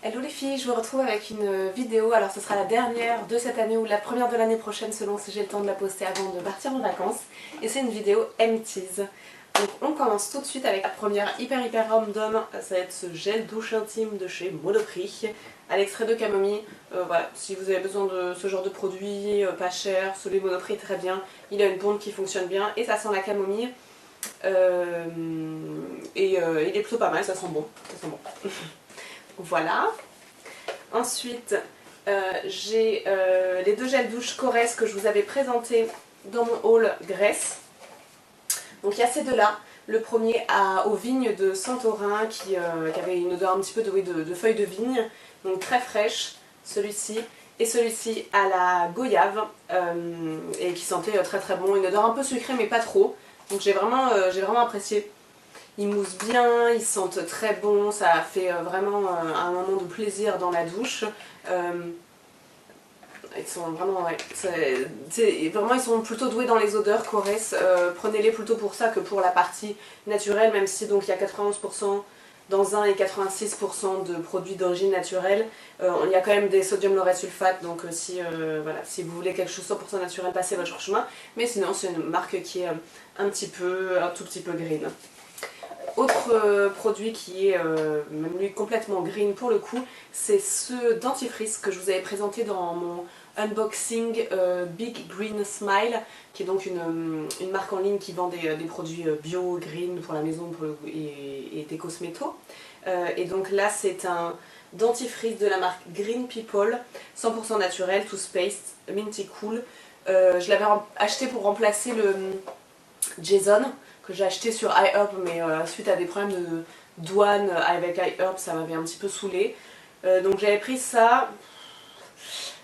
Hello les filles, je vous retrouve avec une vidéo, alors ce sera la dernière de cette année ou la première de l'année prochaine selon si j'ai le temps de la poster avant de partir en vacances. Et c'est une vidéo empties. Donc on commence tout de suite avec la première hyper random, ça va être ce gel douche intime de chez Monoprix à l'extrait de camomille. Voilà, si vous avez besoin de ce genre de produit pas cher, celui Monoprix est très bien, il a une pompe qui fonctionne bien et ça sent la camomille. Il est plutôt pas mal, ça sent bon. Ça sent bon. Voilà. Ensuite, j'ai les deux gels douche Corès que je vous avais présentés dans mon haul Grèce. Donc il y a ces deux-là. Le premier aux vignes de Santorin qui avait une odeur un petit peu de feuilles de vigne, donc très fraîche, celui-ci. Et celui-ci à la goyave et qui sentait très bon, une odeur un peu sucrée mais pas trop. Donc j'ai vraiment apprécié. Ils moussent bien, ils sentent très bon, ça fait vraiment un moment de plaisir dans la douche. Ils sont vraiment, ouais, vraiment ils sont plutôt doués dans les odeurs, Corès. Prenez-les plutôt pour ça que pour la partie naturelle, même si donc il y a 91% dans un et 86% de produits d'origine naturelle. Il y a quand même des sodium lauryl sulfate, donc voilà, si vous voulez quelque chose 100% naturel, passez votre chemin. Mais sinon c'est une marque qui est un tout petit peu green. Autre produit qui est même lui complètement green pour le coup, c'est ce dentifrice que je vous avais présenté dans mon unboxing Big Green Smile, qui est donc une marque en ligne qui vend des produits bio, green pour la maison et des cosmétos. Et donc là c'est un dentifrice de la marque Green People, 100% naturel, toothpaste, minty cool. Je l'avais acheté pour remplacer le Jason que j'ai acheté sur iHerb, mais suite à des problèmes de douane avec iHerb, ça m'avait un petit peu saoulé. Donc j'avais pris ça.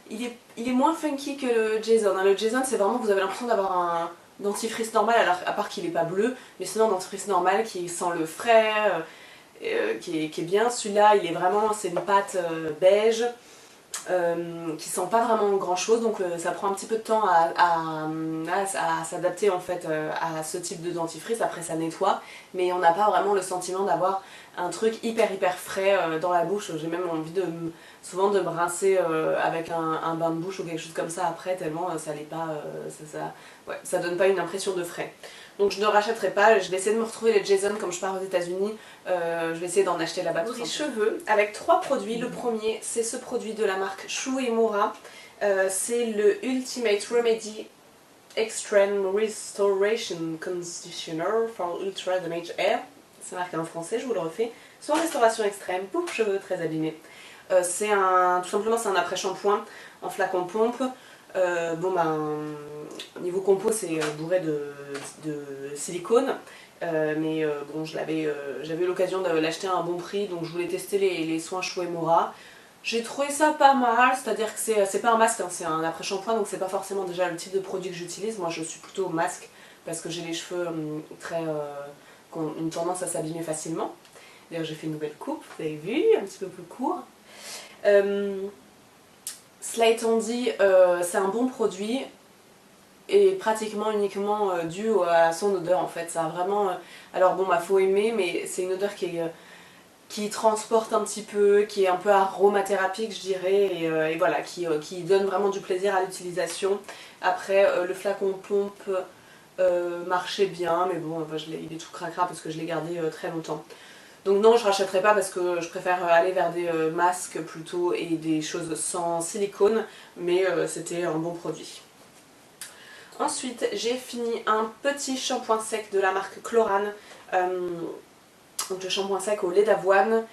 Il est moins funky que le Jason. Le Jason, c'est vraiment, vous avez l'impression d'avoir un dentifrice normal, alors, à part qu'il n'est pas bleu, mais sinon un dentifrice normal qui sent le frais, qui est bien. Celui-là, il est vraiment, c'est une pâte beige. Qui sent pas vraiment grand chose, donc ça prend un petit peu de temps à s'adapter en fait à ce type de dentifrice. Après ça nettoie, mais on n'a pas vraiment le sentiment d'avoir un truc hyper frais dans la bouche. J'ai même envie souvent de me rincer avec un bain de bouche ou quelque chose comme ça après, tellement ça l'est pas, ouais, ça donne pas une impression de frais. Donc je ne rachèterai pas, je vais essayer de me retrouver les Jason comme je pars aux États-Unis. Je vais essayer d'en acheter là-bas. Des cheveux avec 3 produits. Le premier, c'est ce produit de la marque Shu Uemura. C'est le Ultimate Remedy Extreme Restoration Conditioner for Ultra Damaged Hair. C'est marqué en français, je vous le refais. Sans restauration extrême pour cheveux très abîmés. Tout simplement, c'est un après-shampoing en flacon pompe. Niveau compo, c'est bourré de silicone. Bon, j'avais eu l'occasion de l'acheter à un bon prix, donc je voulais tester les soins Shu Uemura. J'ai trouvé ça pas mal, c'est-à-dire que c'est pas un masque, hein, c'est un après-shampoing, donc c'est pas forcément déjà le type de produit que j'utilise. Moi je suis plutôt masque parce que j'ai les cheveux qui ont une tendance à s'abîmer facilement. D'ailleurs j'ai fait une nouvelle coupe, vous avez vu, un petit peu plus court. Cela étant dit, c'est un bon produit et pratiquement uniquement dû à son odeur en fait. Ça a vraiment. Alors bon, faut aimer, mais c'est une odeur qui transporte un petit peu, qui est un peu aromathérapique, je dirais, et voilà, qui donne vraiment du plaisir à l'utilisation. Après, le flacon pompe marchait bien, mais bon, il est tout cracra parce que je l'ai gardé très longtemps. Donc non, je rachèterai pas parce que je préfère aller vers des masques plutôt et des choses sans silicone, mais c'était un bon produit. Ensuite, j'ai fini un petit shampoing sec de la marque Chlorane, donc le shampoing sec au lait d'avoine,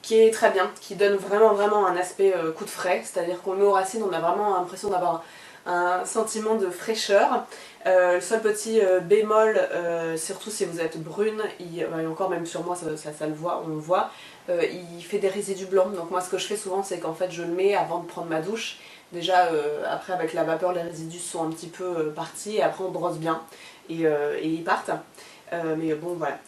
qui est très bien, qui donne vraiment un aspect coup de frais, c'est-à-dire qu'on le met aux racines, on a vraiment l'impression d'avoir un sentiment de fraîcheur. Le seul petit bémol, surtout si vous êtes brune, et encore même sur moi, ça le voit, on le voit, il fait des résidus blancs. Donc moi ce que je fais souvent, c'est qu'en fait je le mets avant de prendre ma douche. Déjà après avec la vapeur, les résidus sont un petit peu partis et après on brosse bien et ils partent. Mais bon voilà.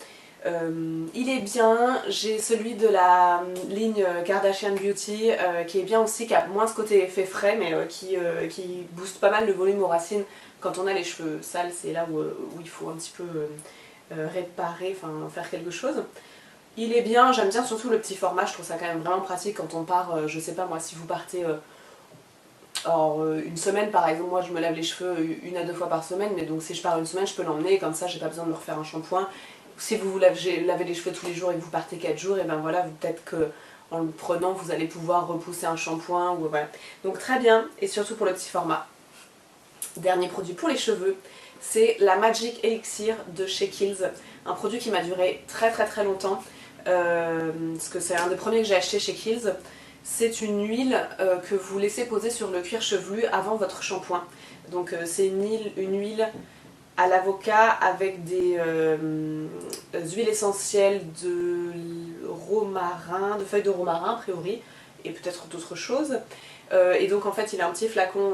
Il est bien, j'ai celui de la ligne Kardashian Beauty qui est bien aussi, qui a moins ce côté effet frais mais qui booste pas mal le volume aux racines. Quand on a les cheveux sales, c'est là où il faut un petit peu réparer, enfin faire quelque chose. Il est bien, j'aime bien surtout le petit format, je trouve ça quand même vraiment pratique quand on part, je sais pas moi, si vous partez une semaine par exemple, moi je me lave les cheveux 1 à 2 fois par semaine, mais donc si je pars une semaine je peux l'emmener, comme ça j'ai pas besoin de me refaire un shampoing. Si vous vous lavez les cheveux tous les jours et que vous partez 4 jours, et ben voilà, peut-être que en le prenant vous allez pouvoir repousser un shampoing, ou voilà. Donc très bien, et surtout pour le petit format. Dernier produit pour les cheveux, c'est la Magic Elixir de chez Kiehl's, un produit qui m'a duré très très très longtemps, parce que c'est un des premiers que j'ai acheté chez Kiehl's. C'est une huile que vous laissez poser sur le cuir chevelu avant votre shampoing. Donc c'est une huile à l'avocat avec des huiles essentielles de romarin, de feuilles de romarin a priori, et peut-être d'autres choses. Et donc en fait il a un petit flacon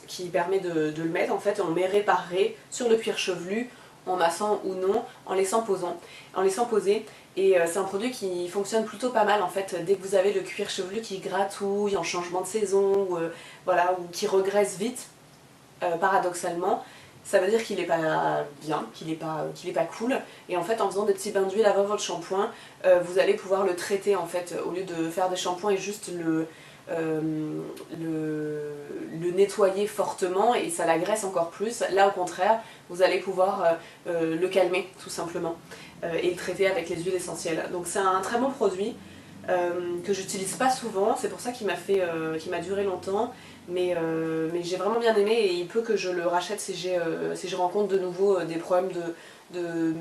qui permet de le mettre, en fait on met ré par ré sur le cuir chevelu, en massant ou non, en laissant poser. Et c'est un produit qui fonctionne plutôt pas mal en fait, dès que vous avez le cuir chevelu qui gratouille en changement de saison, ou, voilà, ou qui regraisse vite, paradoxalement, ça veut dire qu'il est pas bien, qu'il est pas cool. Et en fait en faisant des petits bains d'huile avant votre shampoing, vous allez pouvoir le traiter en fait, au lieu de faire des shampoings et juste le nettoyer fortement et ça l'agresse encore plus. Là au contraire, vous allez pouvoir le calmer tout simplement et le traiter avec les huiles essentielles. Donc c'est un très bon produit que j'utilise pas souvent, c'est pour ça qu'il m'a duré longtemps, mais j'ai vraiment bien aimé et il peut que je le rachète si je rencontre de nouveau des problèmes de, de,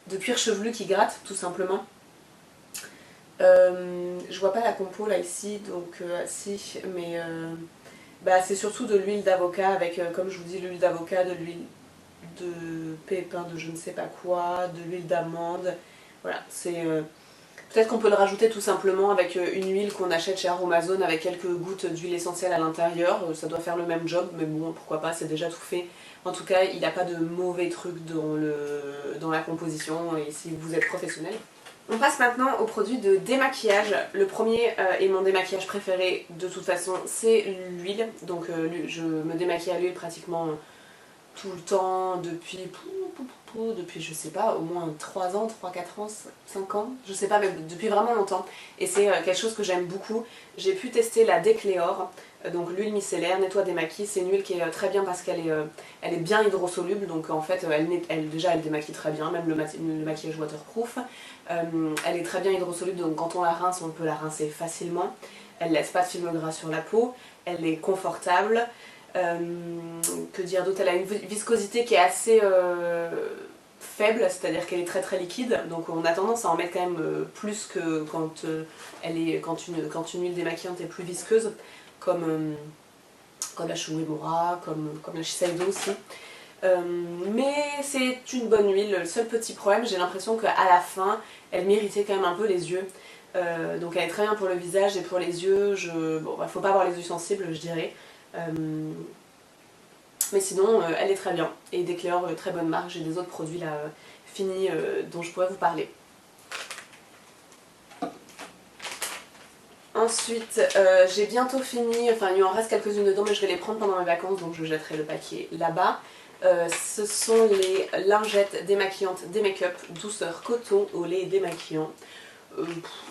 de cuir chevelu qui gratte tout simplement. Je vois pas la compo là ici, donc si, mais bah, c'est surtout de l'huile d'avocat avec, comme je vous dis, l'huile d'avocat, de l'huile de pépins de je ne sais pas quoi, de l'huile d'amande. Voilà, c'est peut-être qu'on peut le rajouter tout simplement avec une huile qu'on achète chez Aromazone avec quelques gouttes d'huile essentielle à l'intérieur. Ça doit faire le même job, mais bon, pourquoi pas, c'est déjà tout fait. En tout cas, il n'a pas de mauvais trucs dans la composition et si vous êtes professionnel. On passe maintenant aux produits de démaquillage. Le premier et mon démaquillage préféré de toute façon, c'est l'huile. Donc je me démaquille à l'huile pratiquement tout le temps depuis je sais pas, au moins 3 ans, 4 ans, 5 ans, je sais pas, mais depuis vraiment longtemps. Et c'est quelque chose que j'aime beaucoup. J'ai pu tester la Décléor, donc l'huile micellaire, nettoie démaquille. C'est une huile qui est très bien parce qu'elle est bien hydrosoluble, donc en fait déjà elle démaquille très bien, même le maquillage waterproof. Elle est très bien hydrosoluble, donc quand on la rince, on peut la rincer facilement. Elle laisse pas de film gras sur la peau, elle est confortable. Que dire d'autre, elle a une viscosité qui est assez faible, c'est-à-dire qu'elle est très très liquide, donc on a tendance à en mettre quand même plus que quand une huile démaquillante est plus visqueuse, comme la Shu-Uemura, comme la Shiseido aussi. Mais c'est une bonne huile. Le seul petit problème, j'ai l'impression qu'à la fin, elle m'irritait quand même un peu les yeux. Donc elle est très bien pour le visage et pour les yeux. Bon, bah, faut pas avoir les yeux sensibles, je dirais. Mais sinon, elle est très bien. Et Décléor, très bonne marque. J'ai des autres produits là finis dont je pourrais vous parler. Ensuite, j'ai bientôt fini, enfin il en reste quelques-unes dedans, mais je vais les prendre pendant mes vacances, donc je jetterai le paquet là-bas. Ce sont les lingettes démaquillantes des make-up douceur coton au lait démaquillant.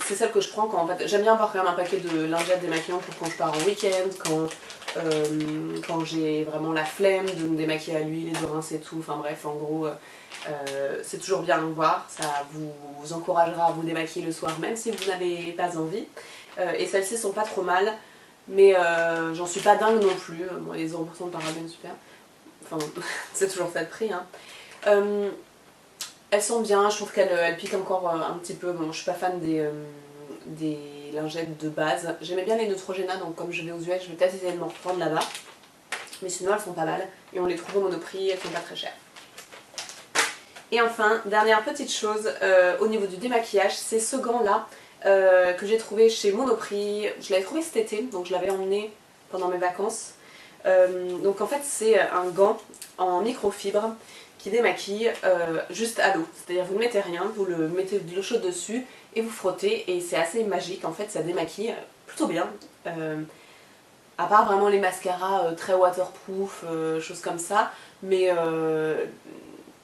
C'est celle que je prends quand en fait, j'aime bien avoir quand même un paquet de lingettes démaquillantes pour quand je pars en week-end, quand j'ai vraiment la flemme de me démaquiller à l'huile et de rincer tout, enfin bref, en gros, c'est toujours bien de voir, ça vous encouragera à vous démaquiller le soir même si vous n'avez pas envie. Et celles-ci sont pas trop mal, mais j'en suis pas dingue non plus. Bon, les 0% de parabènes, super. Enfin, c'est toujours ça le prix. Hein. Elles sont bien, je trouve qu'elles piquent encore un petit peu. Bon, je suis pas fan des lingettes de base. J'aimais bien les Neutrogena, donc comme je vais aux US, je vais peut-être essayer de m'en reprendre là-bas. Mais sinon, elles sont pas mal. Et on les trouve au Monoprix, elles sont pas très chères. Et enfin, dernière petite chose, au niveau du démaquillage, c'est ce gant-là. Que j'ai trouvé chez Monoprix. Je l'avais trouvé cet été, donc je l'avais emmené pendant mes vacances. Donc en fait c'est un gant en microfibre qui démaquille juste à l'eau. C'est-à-dire vous ne mettez rien, vous le mettez de l'eau chaude dessus et vous frottez et c'est assez magique en fait, ça démaquille plutôt bien. À part vraiment les mascaras très waterproof, choses comme ça, mais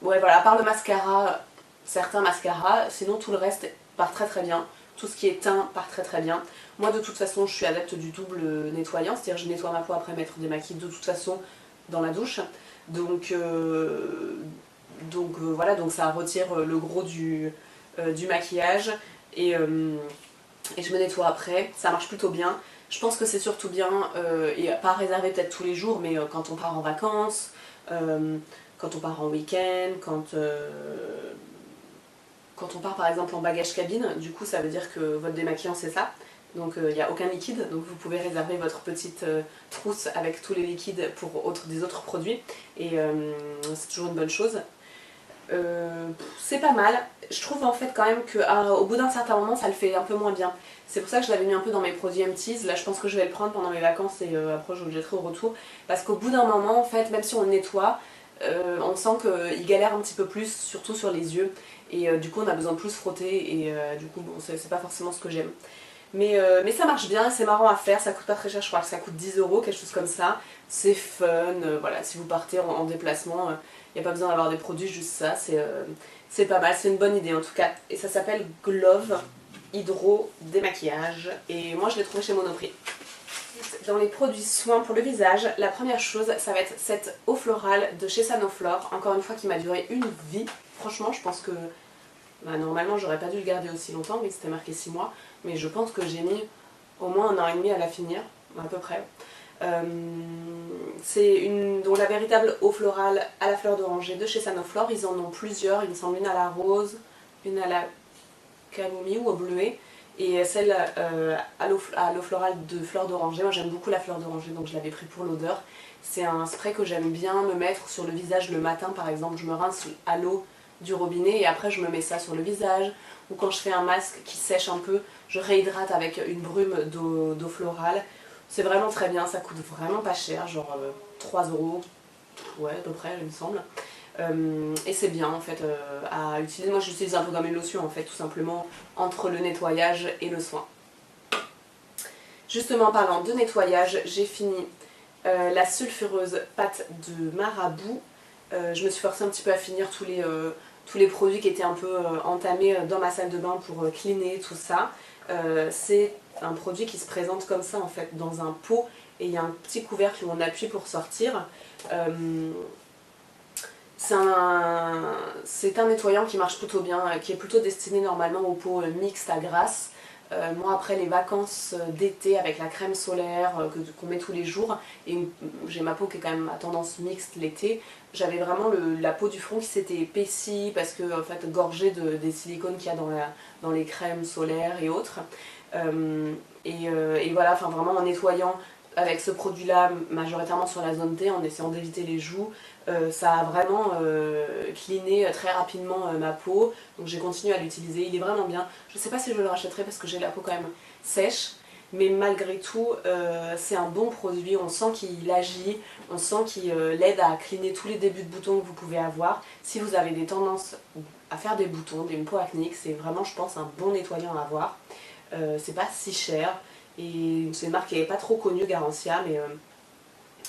Ouais, voilà, à part le mascara, certains mascaras, sinon tout le reste part très très bien. Tout ce qui est teint part très très bien. Moi de toute façon je suis adepte du double nettoyant, c'est-à-dire je nettoie ma peau après m'être démaquillée de toute façon dans la douche. Donc, voilà, donc ça retire le gros du maquillage et je me nettoie après. Ça marche plutôt bien. Je pense que c'est surtout bien, et pas réservé peut-être tous les jours, mais quand on part en vacances, quand on part en week-end, quand on part par exemple en bagage cabine, du coup ça veut dire que votre démaquillant c'est ça. Donc il n'y a aucun liquide, donc vous pouvez réserver votre petite trousse avec tous les liquides pour des autres produits. Et c'est toujours une bonne chose. C'est pas mal. Je trouve en fait quand même qu'au bout d'un certain moment ça le fait un peu moins bien. C'est pour ça que je l'avais mis un peu dans mes produits empties. Là je pense que je vais le prendre pendant mes vacances et après je le jetterai au retour. Parce qu'au bout d'un moment en fait, même si on le nettoie, on sent qu'il galère un petit peu plus, surtout sur les yeux. Et du coup on a besoin de plus frotter et du coup bon, c'est pas forcément ce que j'aime. Mais ça marche bien, c'est marrant à faire, ça coûte pas très cher, je crois que ça coûte 10 euros, quelque chose comme ça. C'est fun, voilà, si vous partez en déplacement, il n'y a pas besoin d'avoir des produits, juste ça, c'est pas mal, c'est une bonne idée en tout cas. Et ça s'appelle Glove Hydro Démaquillage, et moi je l'ai trouvé chez Monoprix. Dans les produits soins pour le visage, la première chose, ça va être cette eau florale de chez Sanoflore, encore une fois qui m'a duré une vie. Franchement, je pense que normalement j'aurais pas dû le garder aussi longtemps, mais c'était marqué 6 mois. Mais je pense que j'ai mis au moins 1 an et demi à la finir, à peu près. C'est donc la véritable eau florale à la fleur d'oranger de chez Sanoflore. Ils en ont plusieurs, il me semble une à la rose, une à la camomille ou au bleuet. Et celle à l'eau florale de fleur d'oranger, moi j'aime beaucoup la fleur d'oranger donc je l'avais pris pour l'odeur. C'est un spray que j'aime bien me mettre sur le visage le matin par exemple. Je me rince à l'eau du robinet et après je me mets ça sur le visage. Ou quand je fais un masque qui sèche un peu, je réhydrate avec une brume d'eau florale. C'est vraiment très bien, ça coûte vraiment pas cher, genre 3 euros, ouais à peu près il me semble. Et c'est bien en fait à utiliser. Moi j'utilise un peu comme une lotion en fait, tout simplement entre le nettoyage et le soin. Justement en parlant de nettoyage, j'ai fini la sulfureuse pâte de Marabout. Je me suis forcée un petit peu à finir tous les produits qui étaient un peu entamés dans ma salle de bain pour cleaner tout ça. C'est un produit qui se présente comme ça en fait, dans un pot, et il y a un petit couvercle où on appuie pour sortir. C'est un nettoyant qui marche plutôt bien, qui est plutôt destiné normalement aux peaux mixtes à grasse. Moi après les vacances d'été avec la crème solaire qu'on met tous les jours, et j'ai ma peau qui est quand même à tendance mixte l'été, j'avais vraiment la peau du front qui s'était épaissie parce que en fait gorgée des silicones qu'il y a dans les crèmes solaires et autres. Et voilà, enfin vraiment en nettoyant avec ce produit là majoritairement sur la zone T en essayant d'éviter les joues, ça a vraiment cleané très rapidement ma peau, donc j'ai continué à l'utiliser, il est vraiment bien. Je sais pas si je le rachèterai parce que j'ai la peau quand même sèche, mais malgré tout c'est un bon produit, on sent qu'il agit, on sent qu'il l'aide à cleaner tous les débuts de boutons que vous pouvez avoir. Si vous avez des tendances à faire des boutons, une peau acnéique, c'est vraiment je pense un bon nettoyant à avoir. C'est pas si cher, et c'est une marque qui n'est pas trop connue, Garancia, mais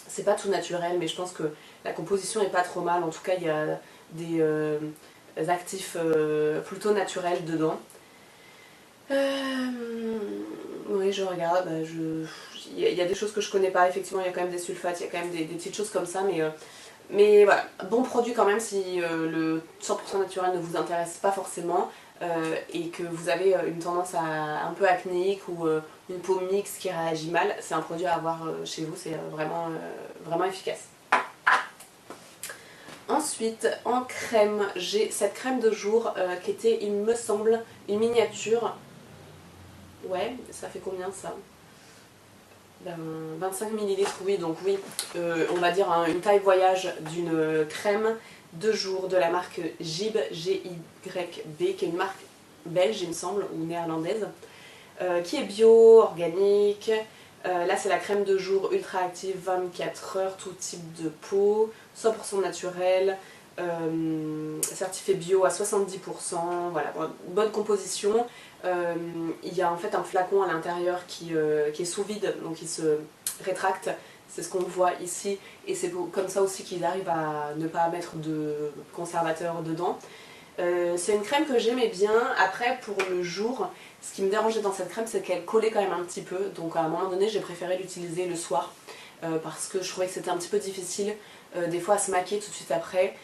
c'est pas tout naturel, mais je pense que la composition est pas trop mal. En tout cas il y a des actifs plutôt naturels dedans. Oui, je regarde, il y a des choses que je connais pas, effectivement il y a quand même des sulfates, il y a quand même des petites choses comme ça, mais voilà, bon produit quand même si le 100% naturel ne vous intéresse pas forcément. Et que vous avez une tendance un peu acnéique ou une peau mixte qui réagit mal, c'est un produit à avoir chez vous, c'est vraiment efficace. Ensuite, en crème, j'ai cette crème de jour qui était, il me semble, une miniature. Ouais, ça fait combien ça? 25 ml, oui, donc oui, on va dire une taille voyage d'une crème de jour de la marque Gib, G-Y-B, qui est une marque belge il me semble, ou néerlandaise, qui est bio, organique. Là c'est la crème de jour ultra active, 24 heures, tout type de peau, 100% naturel, certifié bio à 70%, voilà, bonne composition. Il y a en fait un flacon à l'intérieur qui est sous vide, donc il se rétracte c'est ce qu'on voit ici, et c'est comme ça aussi qu'ils arrivent à ne pas mettre de conservateur dedans. C'est une crème que j'aimais bien. Après, pour le jour, ce qui me dérangeait dans cette crème, c'est qu'elle collait quand même un petit peu, donc à un moment donné j'ai préféré l'utiliser le soir, parce que je trouvais que c'était un petit peu difficile des fois à se maquiller tout de suite après.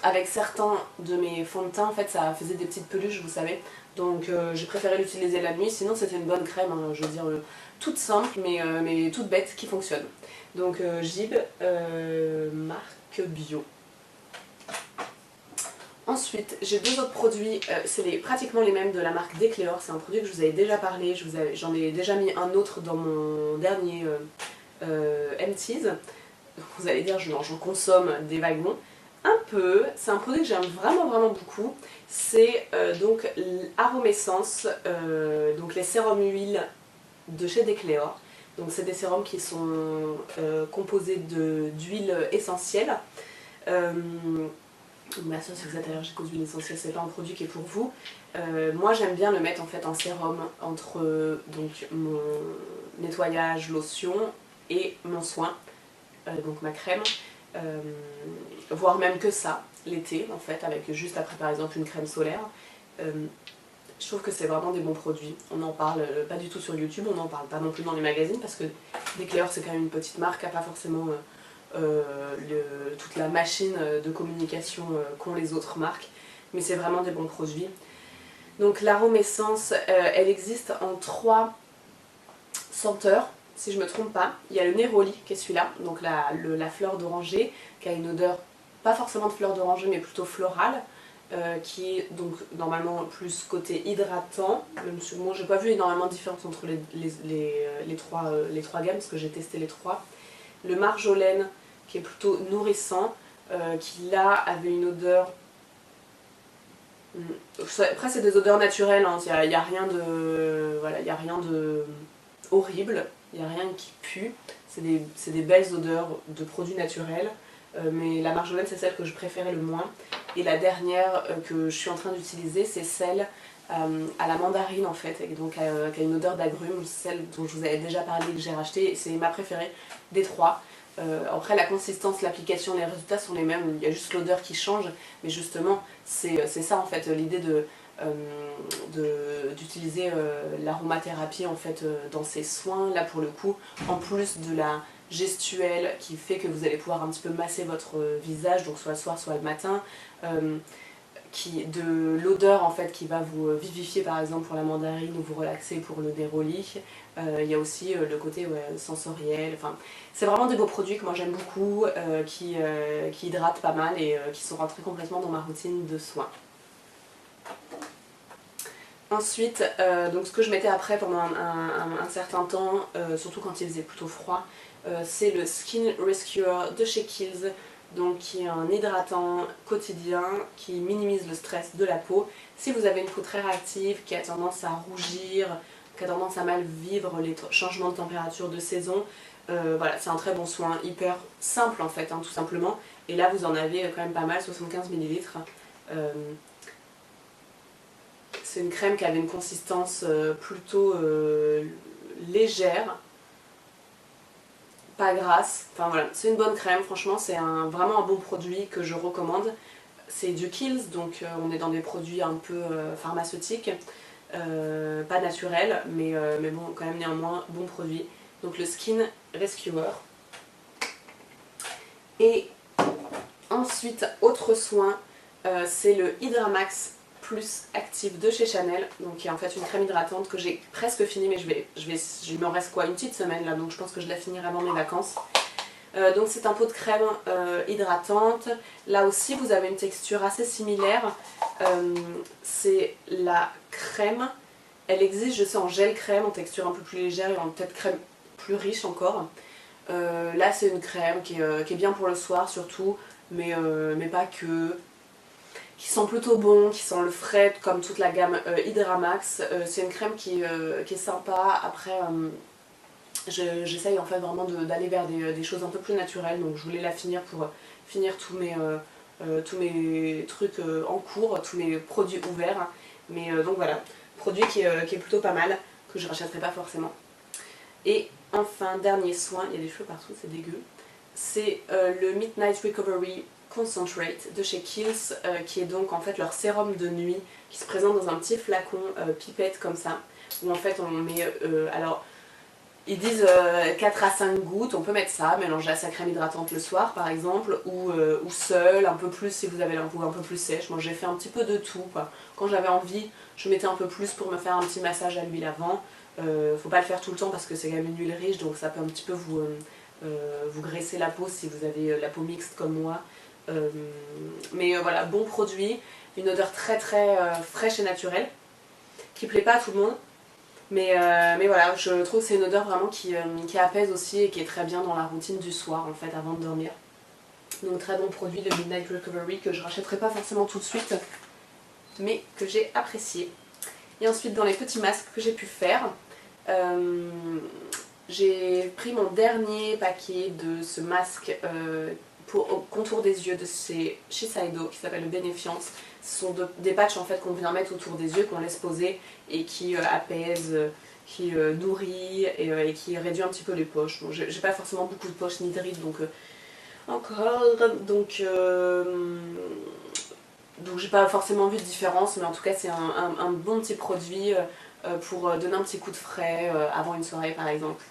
Avec certains de mes fonds de teint, en fait, ça faisait des petites peluches, vous savez. Donc j'ai préféré l'utiliser la nuit. Sinon c'était une bonne crème, hein, je veux dire, toute simple mais toute bête qui fonctionne. Donc Gib, marque bio. Ensuite, j'ai deux autres produits, c'est pratiquement les mêmes de la marque Decléor. C'est un produit que je vous avais déjà parlé, j'en ai déjà mis un autre dans mon dernier Empties. Vous allez dire, j'en consomme des wagons. Un peu, c'est un produit que j'aime vraiment beaucoup. C'est donc Aromessence, donc les sérums huile de chez Decléor. Donc c'est des sérums qui sont composés d'huile essentielle. Mais ça, si vous êtes allergique aux huiles essentielles, c'est pas un produit qui est pour vous. Moi j'aime bien le mettre en fait en sérum entre donc mon nettoyage, lotion et mon soin, donc ma crème. Voire même que ça, l'été en fait, avec juste après par exemple une crème solaire. Je trouve que c'est vraiment des bons produits. On n'en parle pas du tout sur YouTube, on n'en parle pas non plus dans les magazines parce que Decléor c'est quand même une petite marque, n'a pas forcément toute la machine de communication qu'ont les autres marques, mais c'est vraiment des bons produits. Donc l'aromessence, elle existe en 3 senteurs, si je me trompe pas. Il y a le Neroli qui est celui-là, donc la fleur d'oranger, qui a une odeur pas forcément de fleur d'oranger mais plutôt florale, qui est donc normalement plus côté hydratant. Même si moi j'ai pas vu énormément de différence entre les trois gammes parce que j'ai testé les 3. Le marjolaine qui est plutôt nourrissant, qui là avait une odeur... Après c'est des odeurs naturelles, hein. Il n'y a rien de... Voilà, il n'y a rien de horrible, il n'y a rien qui pue, c'est des belles odeurs de produits naturels, mais la marjolaine c'est celle que je préférais le moins. Et la dernière que je suis en train d'utiliser, c'est celle à la mandarine en fait, et donc qui a une odeur d'agrumes, celle dont je vous avais déjà parlé, que j'ai racheté, c'est ma préférée des 3. Après la consistance, l'application, les résultats sont les mêmes, il y a juste l'odeur qui change, mais justement c'est ça en fait l'idée d'utiliser l'aromathérapie en fait dans ces soins. Là pour le coup, en plus de la gestuelle qui fait que vous allez pouvoir un petit peu masser votre visage, donc soit le soir soit le matin, de l'odeur en fait qui va vous vivifier par exemple pour la mandarine ou vous relaxer pour le Neroli. Il y a aussi le côté sensoriel, enfin c'est vraiment des beaux produits que moi j'aime beaucoup, qui hydratent pas mal et qui sont rentrés complètement dans ma routine de soins. Ensuite, donc ce que je mettais après pendant un certain temps, surtout quand il faisait plutôt froid, c'est le Skin Rescuer de chez Kiehl's, donc qui est un hydratant quotidien qui minimise le stress de la peau. Si vous avez une peau très réactive, qui a tendance à rougir, qui a tendance à mal vivre les changements de température de saison, voilà, c'est un très bon soin, hyper simple en fait, hein, tout simplement. Et là vous en avez quand même pas mal, 75 ml. C'est une crème qui avait une consistance plutôt légère, pas grasse. Enfin voilà, c'est une bonne crème, franchement c'est vraiment un bon produit que je recommande. C'est du Kiehl's, donc on est dans des produits un peu pharmaceutiques, pas naturels, mais bon, quand même néanmoins bon produit. Donc le Skin Rescuer. Et ensuite, autre soin, c'est le Hydra-Max Plus Active de chez Chanel, donc qui est en fait une crème hydratante que j'ai presque finie, mais il m'en reste quoi, une petite semaine là, donc je pense que je la finirai avant mes vacances. Donc c'est un pot de crème hydratante. Là aussi vous avez une texture assez similaire. C'est la crème, elle existe je sais en gel crème, en texture un peu plus légère et en peut-être crème plus riche encore. Là c'est une crème qui est bien pour le soir surtout, mais pas que, qui sent plutôt bon, qui sent le frais comme toute la gamme Hydra Max. C'est une crème qui est sympa. Après j'essaye en fait vraiment d'aller vers des choses un peu plus naturelles, donc je voulais la finir pour finir tous mes trucs en cours, tous mes produits ouverts, mais donc voilà, produit qui est plutôt pas mal, que je rachèterai pas forcément. Et enfin, dernier soin, il y a des cheveux partout, c'est dégueu, c'est le Midnight Recovery Concentrate de chez Kiehl's, qui est donc en fait leur sérum de nuit qui se présente dans un petit flacon pipette comme ça, où en fait on met, alors ils disent 4 à 5 gouttes, on peut mettre ça, mélanger à sa crème hydratante le soir par exemple, ou seul, un peu plus si vous avez la peau un peu plus sèche. Moi j'ai fait un petit peu de tout, quoi. Quand j'avais envie, je mettais un peu plus pour me faire un petit massage à l'huile avant. Faut pas le faire tout le temps parce que c'est quand même une huile riche, donc ça peut un petit peu vous graisser la peau si vous avez la peau mixte comme moi. Mais voilà, bon produit, une odeur très très fraîche et naturelle, qui plaît pas à tout le monde. Mais voilà, je trouve que c'est une odeur vraiment qui apaise aussi et qui est très bien dans la routine du soir en fait avant de dormir. Donc très bon produit de Midnight Recovery que je rachèterai pas forcément tout de suite, mais que j'ai apprécié. Et ensuite dans les petits masques que j'ai pu faire, j'ai pris mon dernier paquet de ce masque au contour des yeux de chez Shiseido qui s'appelle le Benefiance. Ce sont des patchs en fait qu'on vient mettre autour des yeux, qu'on laisse poser et qui apaisent, qui nourrit et qui réduit un petit peu les poches. Bon, j'ai pas forcément beaucoup de poches ni de rides donc donc j'ai pas forcément vu de différence, mais en tout cas c'est un bon petit produit pour donner un petit coup de frais avant une soirée par exemple.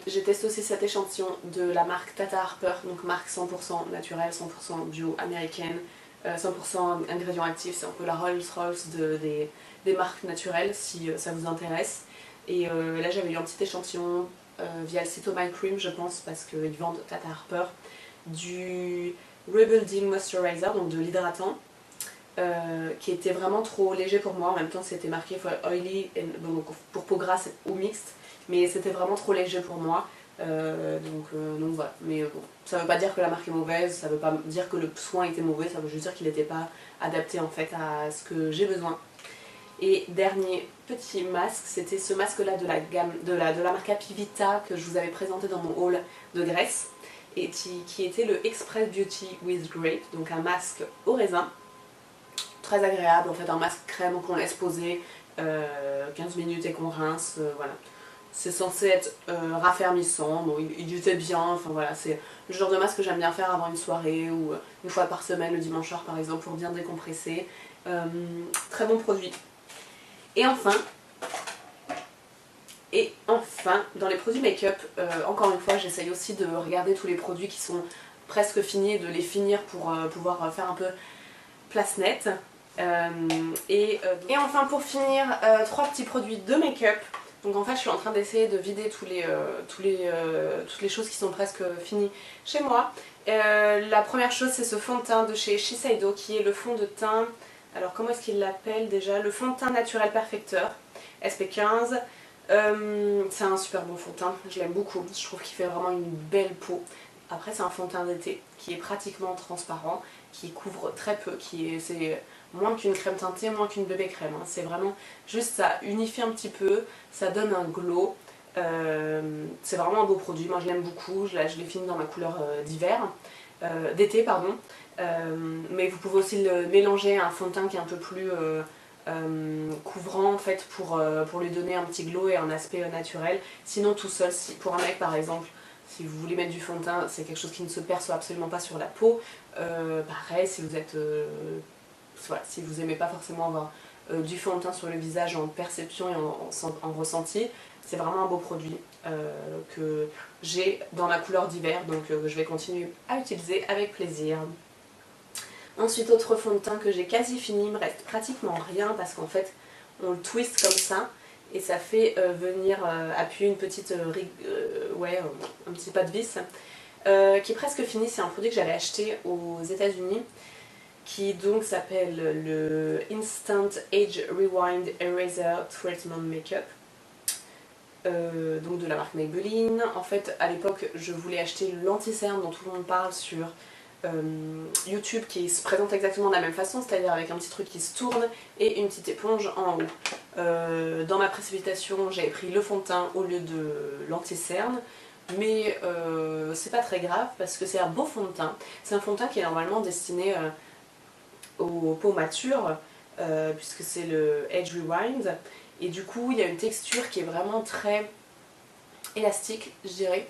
J'ai testé aussi cet échantillon de la marque Tata Harper, donc marque 100% naturelle, 100% bio, américaine, 100% ingrédients actifs, c'est un peu la Rolls-Royce des marques naturelles si ça vous intéresse. Et là j'avais eu un petit échantillon via le site Oh My Cream je pense, parce qu'ils vendent Tata Harper, du Rebuilding Moisturizer, donc de l'hydratant, qui était vraiment trop léger pour moi. En même temps c'était marqué for oily, donc pour peau grasse ou mixte, mais c'était vraiment trop léger pour moi, donc voilà. Mais bon, ça veut pas dire que la marque est mauvaise, ça veut pas dire que le soin était mauvais, ça veut juste dire qu'il n'était pas adapté en fait à ce que j'ai besoin. Et dernier petit masque, c'était ce masque là de la gamme de la marque Happy Vita que je vous avais présenté dans mon haul de Grèce, et qui était le Express Beauty with Grape, donc un masque au raisin, très agréable en fait, un masque crème qu'on laisse poser 15 minutes et qu'on rince, voilà. C'est censé être raffermissant, bon, il était bien, enfin voilà, c'est le genre de masque que j'aime bien faire avant une soirée ou une fois par semaine, le dimanche soir par exemple, pour bien décompresser. Très bon produit. Et enfin, dans les produits make-up, encore une fois, j'essaye aussi de regarder tous les produits qui sont presque finis et de les finir pour pouvoir faire un peu place nette. Et enfin, pour finir, 3 petits produits de make-up. Donc en fait je suis en train d'essayer de vider toutes les choses qui sont presque finies chez moi. La première chose c'est ce fond de teint de chez Shiseido qui est le fond de teint, alors comment est-ce qu'il l'appelle déjà, le fond de teint naturel perfecteur SP15. C'est un super bon fond de teint, je l'aime beaucoup, je trouve qu'il fait vraiment une belle peau. Après c'est un fond de teint d'été qui est pratiquement transparent, qui couvre très peu, c'est moins qu'une crème teintée, moins qu'une bébé crème, hein. C'est vraiment juste, ça unifie un petit peu, ça donne un glow, c'est vraiment un beau produit, moi je l'aime beaucoup, je l'ai fini dans ma couleur d'été pardon, mais vous pouvez aussi le mélanger à un fond de teint qui est un peu plus couvrant en fait pour lui donner un petit glow et un aspect naturel. Sinon tout seul, pour un mec par exemple, si vous voulez mettre du fond de teint, c'est quelque chose qui ne se perçoit absolument pas sur la peau. Pareil, si vous êtes voilà, si vous n'aimez pas forcément avoir du fond de teint sur le visage en perception et en ressenti, c'est vraiment un beau produit que j'ai dans ma couleur d'hiver, donc je vais continuer à utiliser avec plaisir. Ensuite, autre fond de teint que j'ai quasi fini, il me reste pratiquement rien parce qu'en fait on le twist comme ça et ça fait venir appuyer une petite un petit pas de vis qui est presque fini. C'est un produit que j'avais acheté aux États-Unis qui donc s'appelle le Instant Age Rewind Eraser Treatment Makeup, donc de la marque Maybelline. En fait, à l'époque, je voulais acheter l'anti-cerne dont tout le monde parle sur YouTube, qui se présente exactement de la même façon, c'est-à-dire avec un petit truc qui se tourne et une petite éponge en haut. Dans ma précipitation, j'avais pris le fond de teint au lieu de l'anti-cerne, mais c'est pas très grave parce que c'est un beau fond de teint. C'est un fond de teint qui est normalement destiné aux peaux matures, puisque c'est le Age Rewind, et du coup il y a une texture qui est vraiment très élastique, je dirais,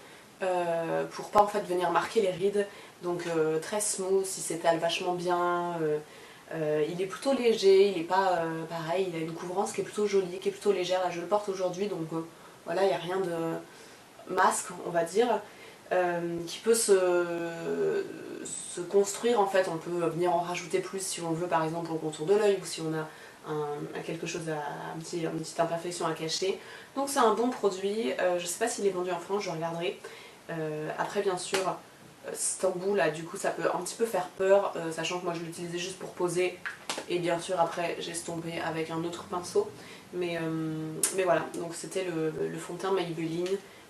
pour pas en fait venir marquer les rides, donc très smooth, il s'étale vachement bien, il est plutôt léger, il est pas pareil, il a une couvrance qui est plutôt jolie, qui est plutôt légère, là je le porte aujourd'hui donc voilà, il n'y a rien de masque on va dire, qui peut se construire en fait, on peut venir en rajouter plus si on veut par exemple au contour de l'œil ou si on a quelque chose, une petite imperfection à cacher. Donc c'est un bon produit, je sais pas s'il est vendu en France, je regarderai. Après bien sûr, cet embout là du coup ça peut un petit peu faire peur, sachant que moi je l'utilisais juste pour poser et bien sûr après j'ai estompé avec un autre pinceau. Mais voilà, donc c'était le fond de teint Maybelline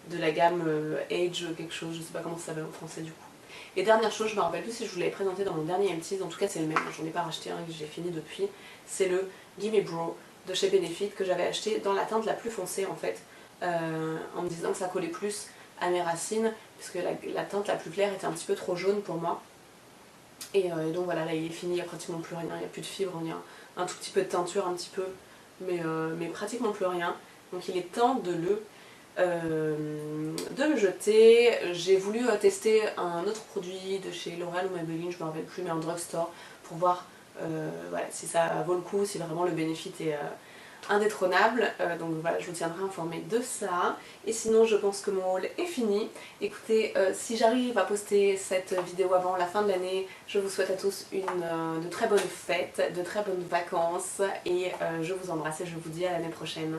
de la gamme Age quelque chose, je sais pas comment ça s'appelle en français du coup. Et dernière chose, je me rappelle plus si je vous l'avais présenté dans mon dernier empties, en tout cas c'est le même, j'en ai pas racheté un que j'ai fini depuis, c'est le Gimme Bro de chez Benefit que j'avais acheté dans la teinte la plus foncée en fait, en me disant que ça collait plus à mes racines, puisque la teinte la plus claire était un petit peu trop jaune pour moi. Et donc voilà, là il est fini, il n'y a pratiquement plus rien, il n'y a plus de fibres, il y a un tout petit peu de teinture, un petit peu, mais pratiquement plus rien. Donc il est temps de le jeter. J'ai voulu tester un autre produit de chez L'Oréal ou Maybelline, je ne me rappelle plus, mais en drugstore, pour voir voilà, si ça vaut le coup, si vraiment le bénéfice est indétrônable. Donc voilà, je vous tiendrai informé de ça. Et sinon, je pense que mon haul est fini. Écoutez, si j'arrive à poster cette vidéo avant la fin de l'année, je vous souhaite à tous de très bonnes fêtes, de très bonnes vacances, et je vous embrasse et je vous dis à l'année prochaine.